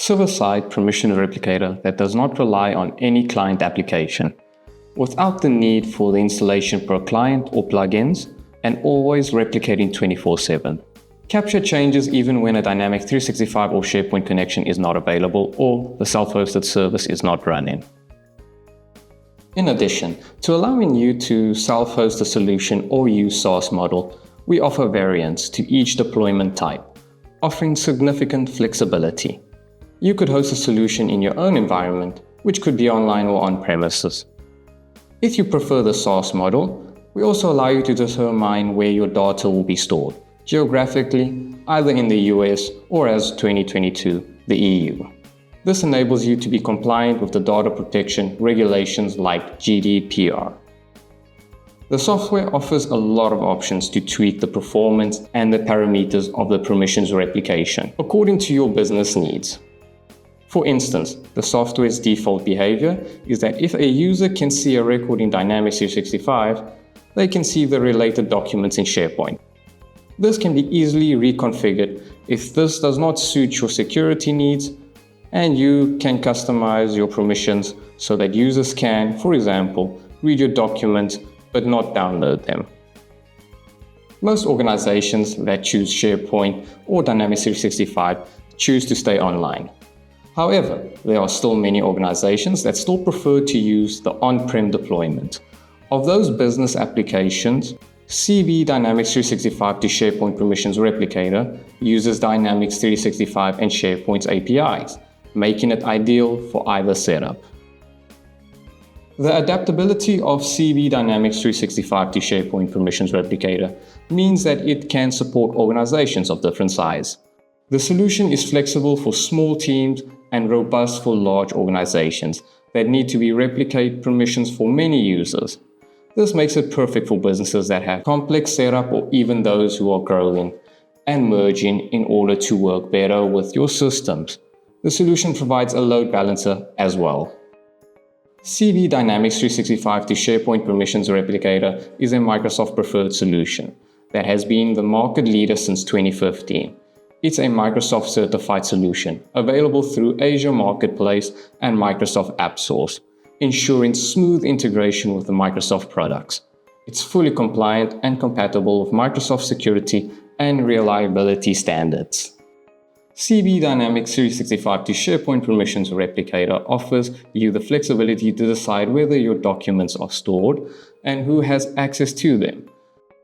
server-side permission replicator that does not rely on any client application, without the need for the installation per client or plugins, and always replicating 24/7. Capture changes even when a Dynamics 365 or SharePoint connection is not available or the self-hosted service is not running. In addition to allowing you to self-host a solution or use SaaS model, we offer variants to each deployment type, offering significant flexibility. You could host a solution in your own environment, which could be online or on-premises. If you prefer the SaaS model, we also allow you to determine where your data will be stored, geographically, either in the US or as 2022, the EU. This enables you to be compliant with the data protection regulations like GDPR. The software offers a lot of options to tweak the performance and the parameters of the permissions replication according to your business needs. For instance, the software's default behavior is that if a user can see a record in Dynamics 365, they can see the related documents in SharePoint. This can be easily reconfigured if this does not suit your security needs, and you can customize your permissions so that users can, for example, read your documents but not download them. Most organizations that choose SharePoint or Dynamics 365 choose to stay online. However, there are still many organizations that still prefer to use the on-prem deployment. Of those business applications, CB Dynamics 365 to SharePoint Permissions Replicator uses Dynamics 365 and SharePoint's APIs, making it ideal for either setup. The adaptability of CB Dynamics 365 to SharePoint Permissions Replicator means that it can support organizations of different size. The solution is flexible for small teams and robust for large organizations that need to replicate permissions for many users. This makes it perfect for businesses that have complex setup or even those who are growing and merging in order to work better with your systems. The solution provides a load balancer as well. CB Dynamics 365 to SharePoint Permissions Replicator is a Microsoft preferred solution that has been the market leader since 2015. It's a Microsoft certified solution available through Azure Marketplace and Microsoft AppSource, ensuring smooth integration with the Microsoft products. It's fully compliant and compatible with Microsoft security and reliability standards. CB Dynamics 365 to SharePoint Permissions Replicator offers you the flexibility to decide whether your documents are stored and who has access to them.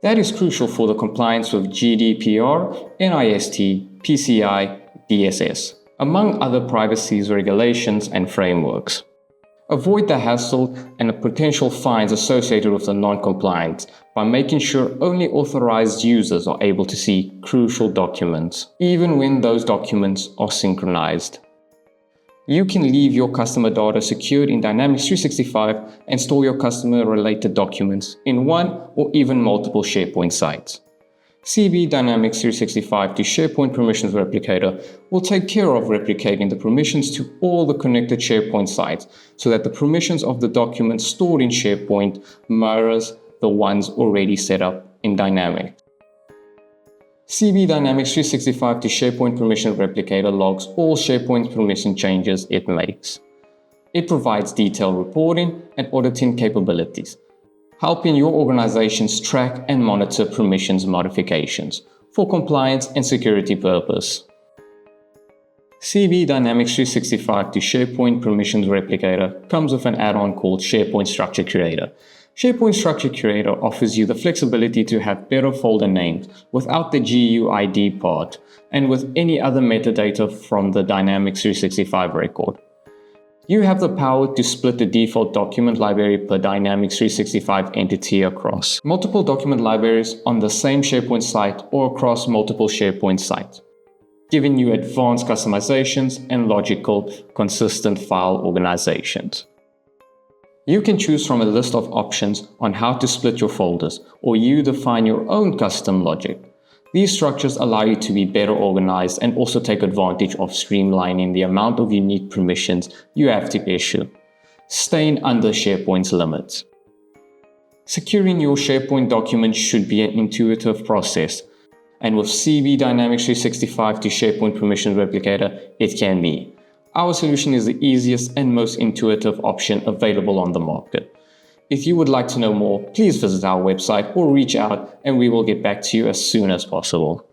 That is crucial for the compliance with GDPR, NIST, PCI DSS, among other privacy regulations and frameworks. Avoid the hassle and the potential fines associated with the non-compliance by making sure only authorized users are able to see crucial documents, even when those documents are synchronized. You can leave your customer data secured in Dynamics 365 and store your customer-related documents in one or even multiple SharePoint sites. CB Dynamics 365 to SharePoint Permissions Replicator will take care of replicating the permissions to all the connected SharePoint sites so that the permissions of the documents stored in SharePoint mirrors the ones already set up in Dynamics. CB Dynamics 365 to SharePoint Permissions Replicator logs all SharePoint permission changes it makes. It provides detailed reporting and auditing capabilities, helping your organizations track and monitor permissions modifications for compliance and security purpose. CB Dynamics 365 to SharePoint Permissions Replicator comes with an add-on called SharePoint Structure Curator. SharePoint Structure Curator offers you the flexibility to have better folder names without the GUID part and with any other metadata from the Dynamics 365 record. You have the power to split the default document library per Dynamics 365 entity across multiple document libraries on the same SharePoint site or across multiple SharePoint sites, giving you advanced customizations and logical, consistent file organizations. You can choose from a list of options on how to split your folders, or you define your own custom logic. These structures allow you to be better organized and also take advantage of streamlining the amount of unique permissions you have to issue, staying under SharePoint's limits. Securing your SharePoint documents should be an intuitive process, and with CB Dynamics 365 to SharePoint Permissions Replicator, it can be. Our solution is the easiest and most intuitive option available on the market. If you would like to know more, please visit our website or reach out and we will get back to you as soon as possible.